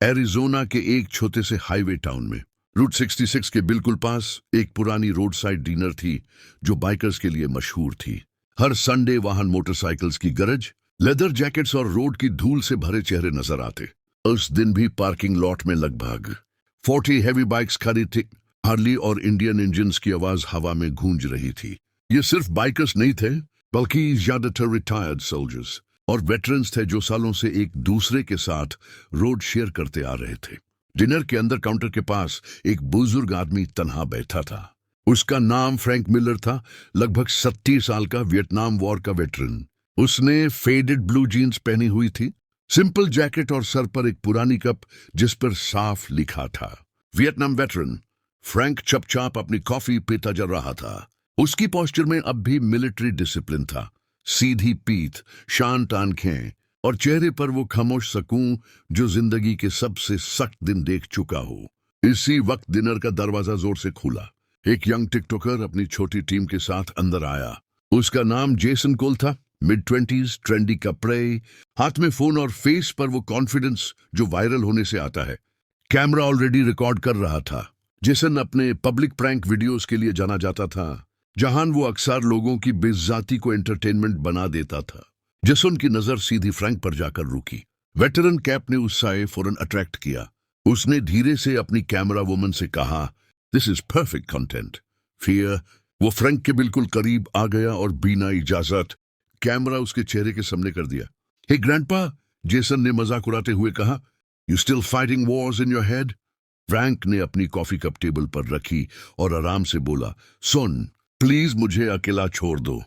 Arizona के एक छोटे से हाईवे टाउन में रूट 66 के बिल्कुल पास एक पुरानी रोड साइड डिनर थी जो बाइकर्स के लिए मशहूर थी। हर संडे वहां मोटरसाइकिल्स की गरज, लेदर जैकेट्स और रोड की धूल से भरे चेहरे नजर आते। उस दिन भी पार्किंग लॉट में लगभग 40 हैवी बाइक्स खड़ी थी। हार्ली और इंडियन इंजन्स की आवाज हवा में गूंज रही थी। ये सिर्फ बाइकर्स नहीं थे, बल्कि ज्यादातर रिटायर्ड सोल्जर्स और वेटरन्स थे जो सालों से एक दूसरे के साथ रोड शेयर करते आ रहे थे। डिनर के अंदर काउंटर के पास एक बुजुर्ग आदमी तन्हा बैठा था। उसका नाम फ्रैंक मिलर था, लगभग 70 साल का वियतनाम वॉर का वेटरन। उसने फेडेड ब्लू जीन्स पहनी हुई थी, सिंपल जैकेट और सर पर एक पुरानी कप जिस पर साफ लिखा था वियतनाम वेटरन। फ्रैंक चुपचाप अपनी कॉफी पीता जा रहा था। उसकी पोस्चर में अब भी मिलिट्री डिसिप्लिन था, सीधी पीठ, शांत आंखें और चेहरे पर वो खामोश सुकून जो जिंदगी के सबसे सख्त दिन देख चुका हो। इसी वक्त डिनर का दरवाजा जोर से खुला। एक यंग टिकटॉकर अपनी छोटी टीम के साथ अंदर आया। उसका नाम जेसन कोल था, मिड-20s, ट्रेंडी कपड़े, हाथ में फोन और फेस पर वो कॉन्फिडेंस जो वायरल होने से आता है। कैमरा ऑलरेडी रिकॉर्ड कर रहा था। जेसन अपने पब्लिक प्रैंक वीडियोस के लिए जाना जाता था, जहां वो अक्सर लोगों की बेइज्जती को एंटरटेनमेंट बना देता था। जेसन की नजर सीधी फ्रैंक पर जाकर रुकी। वेटरन कैप ने उससे फौरन अट्रैक्ट किया। उसने धीरे से अपनी कैमरा वुमन से कहा, दिस इज परफेक्ट कंटेंट। फिर वो फ्रैंक के बिल्कुल करीब आ गया और बिना इजाजत कैमरा उसके चेहरे के सामने कर दिया। हे ग्रैंडपा, जेसन ने मजाक उड़ाते हुए कहा, you still fighting Wars in your head? Frank ने अपनी कॉफी कप टेबल पर रखी और आराम से बोला, सुन, प्लीज मुझे अकेला छोड़ दो।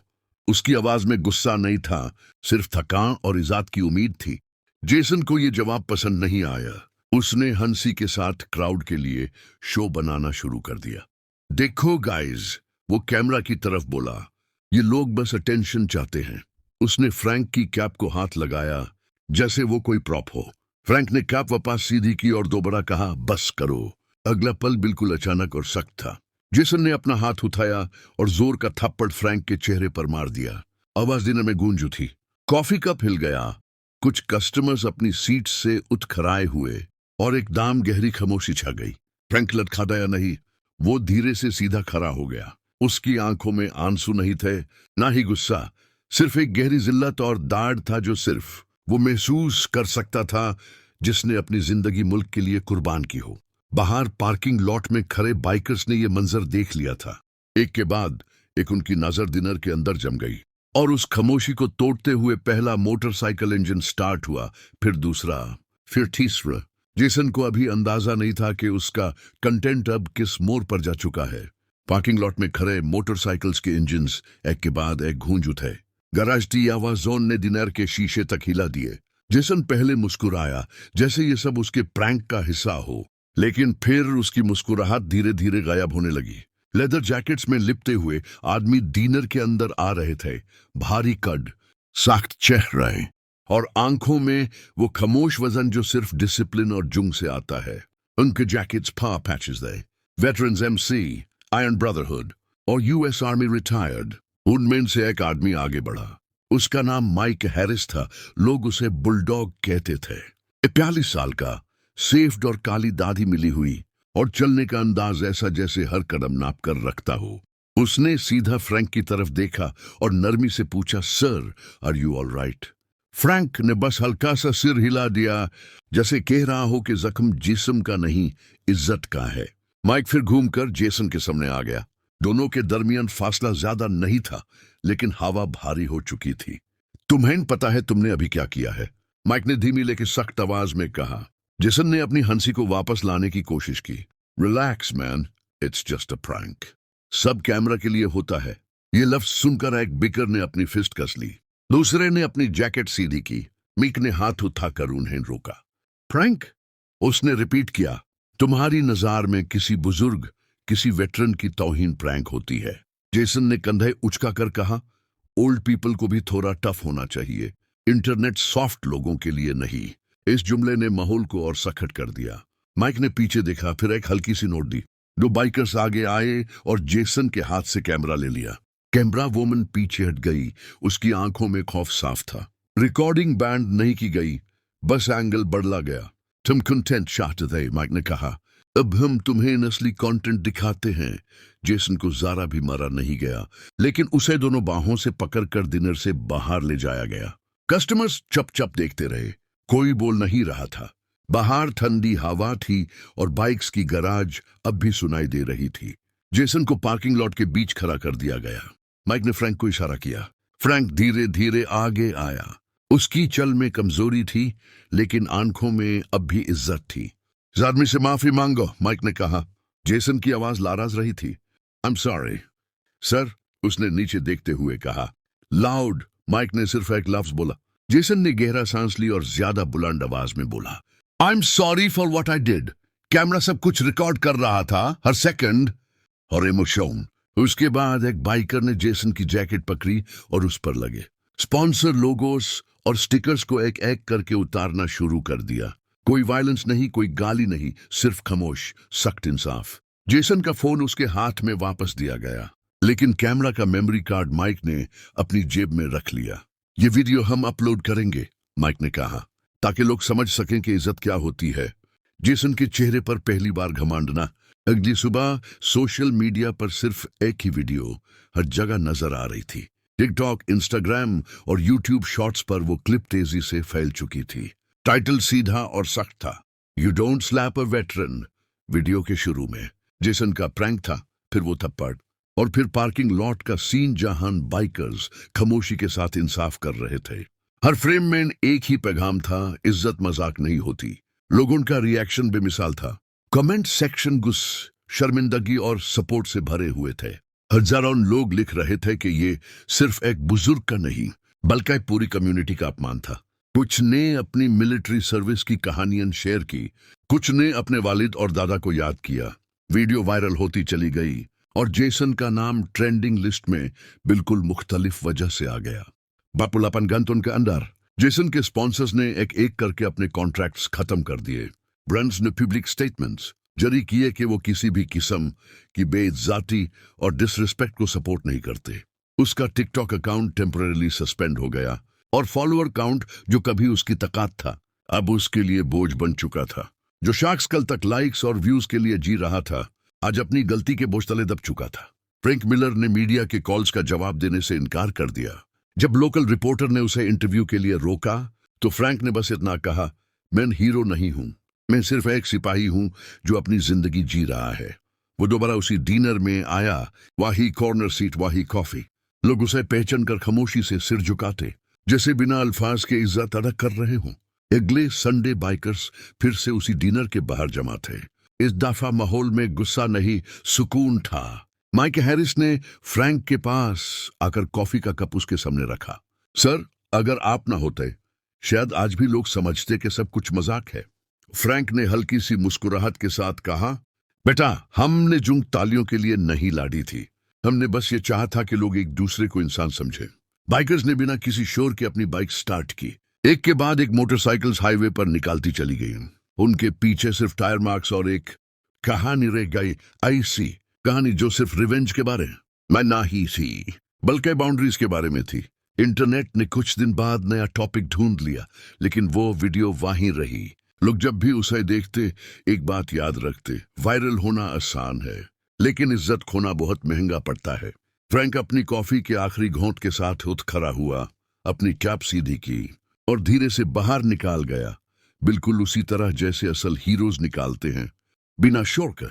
उसकी आवाज में गुस्सा नहीं था, सिर्फ थकान और इज्जत की उम्मीद थी। जेसन को यह जवाब पसंद नहीं आया। उसने हंसी के साथ क्राउड के लिए शो बनाना शुरू कर दिया। देखो गाइज, वो कैमरा की तरफ बोला, ये लोग बस अटेंशन चाहते हैं। उसने फ्रैंक की कैप को हाथ लगाया जैसे वो कोई प्रॉप हो। फ्रैंक ने कैप वापस सीधी की और दोबारा कहा, बस करो। अगला पल बिल्कुल अचानक और सख्त था। जेसन ने अपना हाथ उठाया और जोर का थप्पड़ फ्रैंक के चेहरे पर मार दिया। आवाज डिनर में गूंज उठी। कॉफी कप हिल गया। कुछ कस्टमर्स अपनी सीट से उठ खड़े हुए और एकदम गहरी खामोशी छा गई। फ्रैंक लड़खड़ाया नहीं, वो धीरे से सीधा खड़ा हो गया। उसकी आंखों में आंसू नहीं थे, ना ही गुस्सा, सिर्फ एक गहरी जिल्लत और दाढ़ था जो सिर्फ वो महसूस कर सकता था जिसने अपनी जिंदगी मुल्क के लिए कुर्बान की हो। बाहर पार्किंग लॉट में खड़े बाइकर्स ने यह मंजर देख लिया था। एक के बाद एक उनकी नजर डिनर के अंदर जम गई और उस खामोशी को तोड़ते हुए पहला मोटरसाइकिल इंजन स्टार्ट हुआ, फिर दूसरा, फिर तीसरा। जेसन को अभी अंदाजा नहीं था कि उसका कंटेंट अब किस मोड़ पर जा चुका है। पार्किंग लॉट में खड़े मोटरसाइकिल्स के इंजन्स एक के बाद एक गूंज उठे। गैराज टी आवाजों ने डिनर के शीशे तक हिला दिए। जेसन पहले मुस्कुराया जैसे ये सब उसके प्रैंक का हिस्सा हो, लेकिन फिर उसकी मुस्कुराहट धीरे धीरे गायब होने लगी। लेदर जैकेट्स में लिपटे हुए आदमी डिनर के अंदर आ रहे थे। भारी कद, सख्त चेहरे और आंखों में वो खामोश वजन जो सिर्फ डिसिप्लिन और जुंग से आता है। उनके जैकेट्स पावर पैचेस थे। वेटरन्स एमसी, आयरन ब्रदरहुड और यूएस आर्मी रिटायर्ड। उनमें से एक आदमी आगे बढ़ा। उसका नाम माइक हैरिस था। लोग उसे बुलडॉग कहते थे। 42 साल का, सेफ्ड और काली दाढ़ी मिली हुई और चलने का अंदाज ऐसा जैसे हर कदम नाप कर रखता हो। उसने सीधा फ्रैंक की तरफ देखा और नरमी से पूछा, sir, are you all right? Frank ने बस हल्का सा सिर हिला दिया, जैसे कह रहा हो कि जख्म जिस्म का नहीं, इज्जत का है। माइक फिर घूमकर जेसन के सामने आ गया। दोनों के दरमियान फासला ज्यादा नहीं था, लेकिन हवा भारी हो चुकी थी। तुम्हें पता है तुमने अभी क्या किया है? माइक ने धीमी लेकिन सख्त आवाज में कहा। जेसन ने अपनी हंसी को वापस लाने की कोशिश की। Relax man, it's just a prank. सब कैमरा के लिए होता है। ये लफ्ज सुनकर एक बिकर ने अपनी फिस्ट कस ली। दूसरे ने अपनी जैकेट सीधी की। मिक ने हाथ उठाकर उन्हें रोका। प्रैंक? उसने रिपीट किया। तुम्हारी नजार में किसी बुजुर्ग, किसी वेटरन की तौहीन प्रैंक होती है। जेसन ने कंधे उचका कर कहा, ओल्ड पीपल को भी थोड़ा टफ होना चाहिए। इंटरनेट सॉफ्ट लोगों के लिए नहीं। इस जुमले ने माहौल को और सख्त कर दिया। माइक ने पीछे देखा, फिर एक हल्की सी नोट दी। दो बाइकर्स आगे आए और जेसन के हाथ से कैमरा ले लिया। कैमरा वुमन पीछे हट गई। उसकी आंखों में खौफ साफ था। रिकॉर्डिंग बैंड नहीं की गई, बस एंगल बढ़ला गया। तुम कंटेंट चाहते थे, माइक ने कहा। अब हम तुम्हें नस्ली कंटेंट दिखाते हैं। जेसन को जरा भी मारा नहीं गया, लेकिन उसे दोनों बाहों से पकड़कर डिनर से बाहर ले जाया गया। कस्टमर्स चुप-चाप देखते रहे, कोई बोल नहीं रहा था। बाहर ठंडी हवा थी और बाइक्स की गराज अब भी सुनाई दे रही थी। जेसन को पार्किंग लॉट के बीच खड़ा कर दिया गया। माइक ने फ्रैंक को इशारा किया। फ्रैंक धीरे धीरे आगे आया। उसकी चल में कमजोरी थी, लेकिन आंखों में अब भी इज्जत थी। इस आदमी से माफी मांगो, माइक ने कहा। जेसन की आवाज नाराज रही थी। आई एम सॉरी सर, उसने नीचे देखते हुए कहा। लाउड, माइक ने सिर्फ एक लफ्ज बोला। जेसन ने गहरा सांस ली और ज्यादा बुलंद आवाज में बोला, I am sorry for what I did. Camera सब कुछ रिकॉर्ड कर रहा था, हर सेकंड और इमोशन। उसके बाद एक बाइकर ने जेसन की जैकेट पकड़ी और उस पर लगे स्पॉन्सर लोगोस और स्टिकर्स को एक एक करके उतारना शुरू कर दिया। कोई वायलेंस नहीं, कोई गाली नहीं, सिर्फ खामोश, सख्त इंसाफ। जेसन का फोन उसके हाथ में वापस दिया गया, लेकिन कैमरा का मेमोरी कार्ड माइक ने अपनी जेब में रख लिया। ये वीडियो हम अपलोड करेंगे, माइक ने कहा, ताकि लोग समझ सकें कि इज्जत क्या होती है। जेसन के चेहरे पर पहली बार घमंडना। अगली सुबह सोशल मीडिया पर सिर्फ एक ही वीडियो हर जगह नजर आ रही थी। टिकटॉक, इंस्टाग्राम और यूट्यूब शॉर्ट्स पर वो क्लिप तेजी से फैल चुकी थी। टाइटल सीधा और सख्त था, you don't slap a veteran. Video के शुरू में जेसन का प्रैंक था, फिर वो थप्पड़, और फिर पार्किंग लॉट का सीन जहां बाइकर्स खामोशी के साथ इंसाफ कर रहे थे। हर फ्रेम में एक ही पैगाम था, इज्जत मजाक नहीं होती। लोगों का रिएक्शन बेमिसाल था। कमेंट सेक्शन गुस्से, शर्मिंदगी और सपोर्ट से भरे हुए थे। हजारों लोग लिख रहे थे कि ये सिर्फ एक बुजुर्ग का नहीं, बल्कि पूरी कम्युनिटी का अपमान था। कुछ ने अपनी मिलिट्री सर्विस की कहानियां शेयर की, कुछ ने अपने वालिद और दादा को याद किया। वीडियो वायरल होती चली गई और जेसन का नाम ट्रेंडिंग लिस्ट में बिल्कुल मुख्तलिफ वजह से आ गया। बापुलापन गंतुन के अंदर जेसन के स्पॉन्सर्स ने एक एक करके अपने कॉन्ट्रैक्ट्स खत्म कर दिए। ब्रांड्स ने पब्लिक स्टेटमेंट्स जारी किए कि वो किसी भी किस्म की बेइज्जती और डिसरिस्पेक्ट को सपोर्ट नहीं करते। उसका टिकटॉक अकाउंट टेम्परेरीली सस्पेंड हो गया और फॉलोअर काउंट, जो कभी उसकी ताकत था, अब उसके लिए बोझ बन चुका था। जो शख्स कल तक लाइक्स और व्यूज के लिए जी रहा था, आज अपनी गलती के बोझ तले दब चुका था। फ्रैंक मिलर ने मीडिया के कॉल्स का जवाब देने से इनकार कर दिया। जब लोकल रिपोर्टर ने उसे इंटरव्यू के लिए रोका, तो फ्रैंक ने बस इतना कहा, मैं हीरो नहीं हूं, मैं सिर्फ एक सिपाही हूं जो अपनी जिंदगी जी रहा है। वो दोबारा उसी डिनर में आया, वही कॉर्नर सीट, वही कॉफी। लोग उसे पहचान कर खामोशी से सिर झुकाते, जैसे बिना अल्फाज के इज्जत अदा कर रहे हों। अगले संडे बाइकर्स फिर से उसी डिनर के बाहर जमा थे। इस दफा माहौल में गुस्सा नहीं, सुकून था। माइक हैरिस ने फ्रैंक के पास आकर कॉफी का कप उसके सामने रखा। सर, अगर आप ना होते, शायद आज भी लोग समझते कि सब कुछ मजाक है। फ्रैंक ने हल्की सी मुस्कुराहट के साथ कहा, बेटा, हमने जुंग तालियों के लिए नहीं लाड़ी थी, हमने बस ये चाहा था कि लोग एक दूसरे को इंसान समझें। बाइकर्स ने बिना किसी शोर के अपनी बाइक स्टार्ट की। एक के बाद एक मोटरसाइकिल्स हाईवे पर निकालती चली गई। उनके पीछे सिर्फ टायर मार्क्स और एक कहानी रह गई, ऐसी कहानी जो सिर्फ रिवेंज के बारे में नहीं थी, बल्कि बाउंड्रीज के बारे में थी। इंटरनेट ने कुछ दिन बाद नया टॉपिक ढूंढ लिया, लेकिन वो वीडियो वहीं रही। लोग जब भी उसे देखते, एक बात याद रखते, वायरल होना आसान है, लेकिन इज्जत खोना बहुत महंगा पड़ता है। फ्रैंक अपनी कॉफी के आखिरी घोंट के साथ उठ खड़ा हुआ, अपनी कैप सीधी की और धीरे से बाहर निकाल गया, बिल्कुल उसी तरह जैसे असल हीरोज निकालते हैं, बिना शोर के,